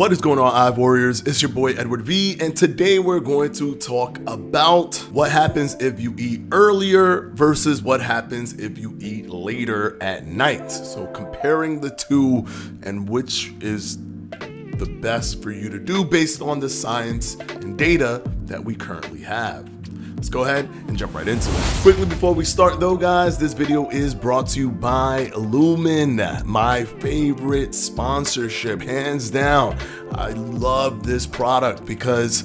What is going on, Hive Warriors? It's your boy Edward V, and today we're going to talk about what happens if you eat earlier versus what happens if you eat later at night. So comparing the two and which is the best for you to do based on the science and data that we currently have. Let's go ahead and jump right into it. Quickly before we start though, guys, this video is brought to you by Lumen, my favorite sponsorship, hands down. I love this product because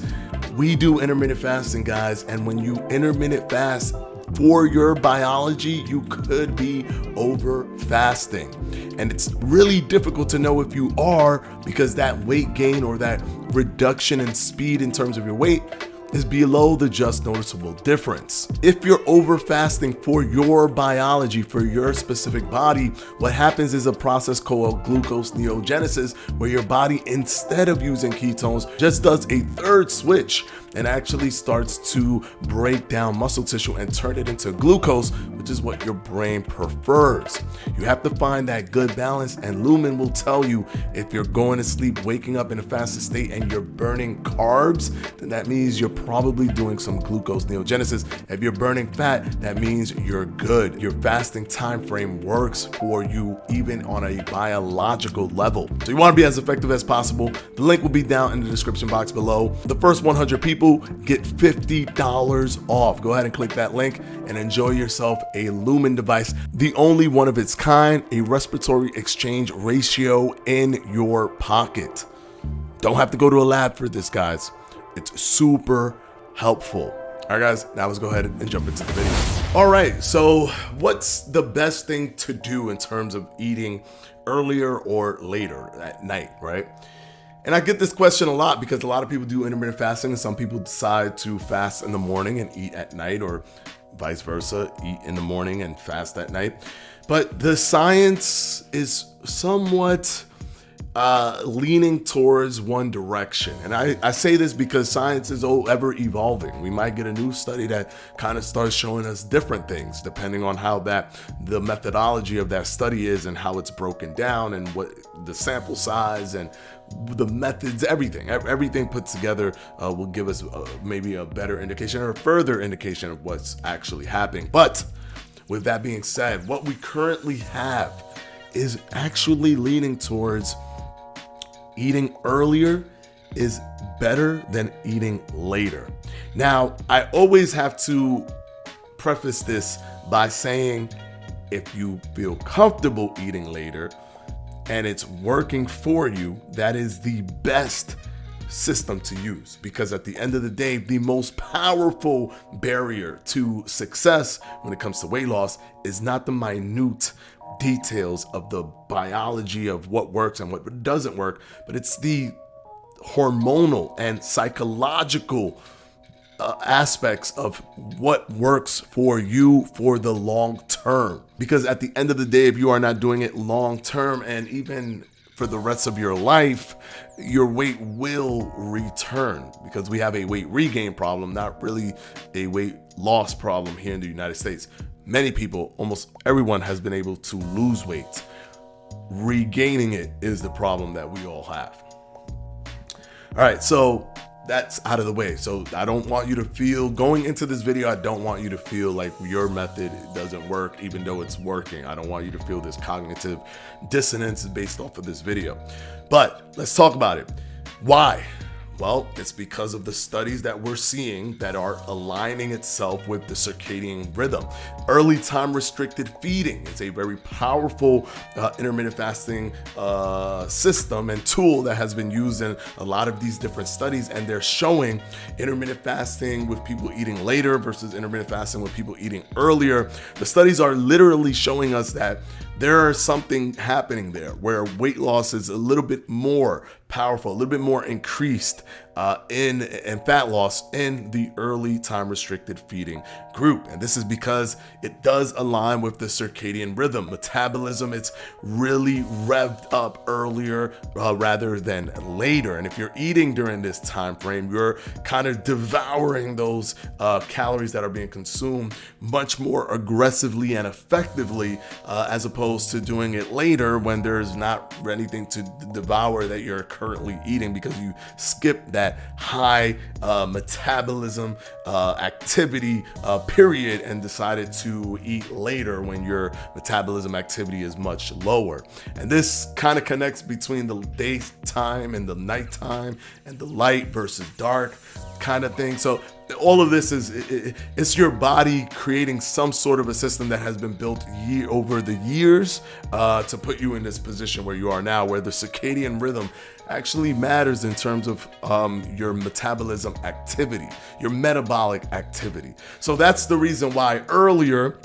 we do intermittent fasting, guys, and when you intermittent fast for your biology, you could be over fasting. And it's really difficult to know if you are, because that weight gain or that reduction in speed in terms of your weight is below the just noticeable difference. If you're over fasting for your biology, for your specific body, what happens is a process called glucose neogenesis, where your body, instead of using ketones, just does a third switch and actually starts to break down muscle tissue and turn it into glucose, which is what your brain prefers. You have to find that good balance, and Lumen will tell you if you're going to sleep, waking up in a fasted state, and you're burning carbs, then that means you're probably doing some glucose neogenesis. If you're burning fat, that means you're good. Your fasting time frame works for you even on a biological level. So you want to be as effective as possible. The link will be down in the description box below. The first 100 people get $50 off. Go ahead and click that link and enjoy yourself a Lumen device, the only one of its kind, a respiratory exchange ratio in your pocket. Don't have to go to a lab for this, guys. It's super helpful. All right, guys, now let's go ahead and jump into the video. All right, so what's the best thing to do in terms of eating earlier or later at night, right? And I get this question a lot because a lot of people do intermittent fasting, and some people decide to fast in the morning and eat at night, or vice versa, eat in the morning and fast at night. But the science is somewhat leaning towards one direction. And I say this because science is ever evolving. We might get a new study that kind of starts showing us different things depending on how the methodology of that study is and how it's broken down and what the sample size and the methods, everything put together will give us maybe a better indication or a further indication of what's actually happening. But with that being said, what we currently have is actually leaning towards eating earlier is better than eating later. Now, I always have to preface this by saying, if you feel comfortable eating later and it's working for you, that is the best system to use, because at the end of the day, the most powerful barrier to success when it comes to weight loss is not the minute details of the biology of what works and what doesn't work, but it's the hormonal and psychological aspects of what works for you for the long term. Because at the end of the day, if you are not doing it long term and even for the rest of your life, your weight will return, because we have a weight regain problem, not really a weight loss problem here in the United States. Many people, almost everyone, has been able to lose weight. Regaining it is the problem that we all have. All right, so that's out of the way. So I don't want you to feel, going into this video, I don't want you to feel like your method doesn't work, even though it's working. I don't want you to feel this cognitive dissonance based off of this video. But let's talk about it. Why? Well, it's because of the studies that we're seeing that are aligning itself with the circadian rhythm. Early time restricted feeding is a very powerful intermittent fasting system and tool that has been used in a lot of these different studies, and they're showing intermittent fasting with people eating later versus intermittent fasting with people eating earlier. The studies are literally showing us that there is something happening there where weight loss is a little bit more powerful, a little bit more increased in fat loss in the early time restricted feeding group. And this is because it does align with the circadian rhythm. Metabolism, it's really revved up earlier rather than later. And if you're eating during this time frame, you're kind of devouring those calories that are being consumed much more aggressively and effectively as opposed opposed to doing it later when there's not anything to devour that you're currently eating, because you skip that high metabolism activity period and decided to eat later when your metabolism activity is much lower. And this kind of connects between the daytime and the nighttime and the light versus dark kind of thing. So all of this it's your body creating some sort of a system that has been built over the years to put you in this position where you are now, where the circadian rhythm actually matters in terms of your metabolism activity, your metabolic activity. So that's the reason why earlier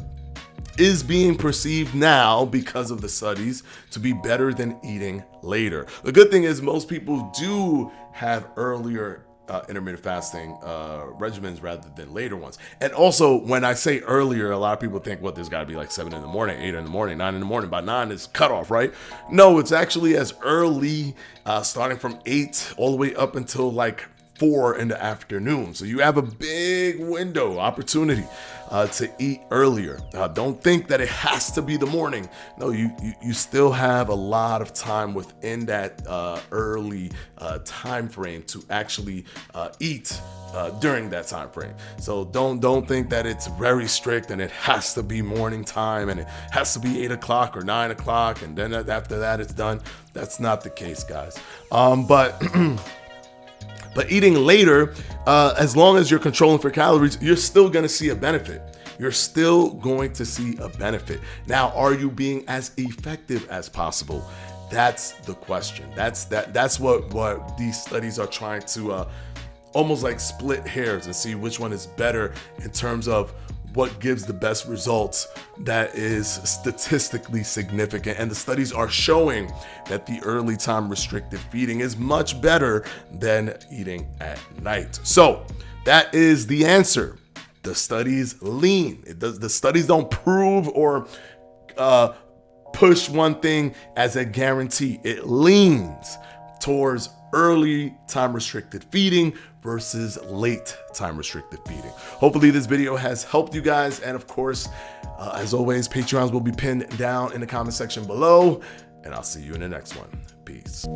is being perceived now, because of the studies, to be better than eating later. The good thing is most people do have earlier intermittent fasting regimens rather than later ones. And also, when I say earlier, a lot of people think, well, there's got to be like 7 in the morning, 8 in the morning, 9 in the morning. By 9 is cutoff, right? No, it's actually as early, starting from 8 all the way up until like 4 in the afternoon. So you have a big window opportunity to eat earlier. Don't think that it has to be the morning. No, you still have a lot of time within that early time frame to actually eat during that time frame. So don't think that it's very strict and it has to be morning time and it has to be 8 o'clock or 9 o'clock and then after that it's done. That's not the case, guys. But eating later, as long as you're controlling for calories, you're still going to see a benefit. You're still going to see a benefit. Now, are you being as effective as possible? That's the question. That's what these studies are trying to almost like split hairs and see which one is better in terms of what gives the best results that is statistically significant. And the studies are showing that the early time restricted feeding is much better than eating at night. So that is the answer. The studies lean. The studies don't prove or push one thing as a guarantee. It leans towards early time restricted feeding versus late time restricted feeding. Hopefully this video has helped you guys. And of course, as always, Patreons will be pinned down in the comment section below. And I'll see you in the next one. Peace.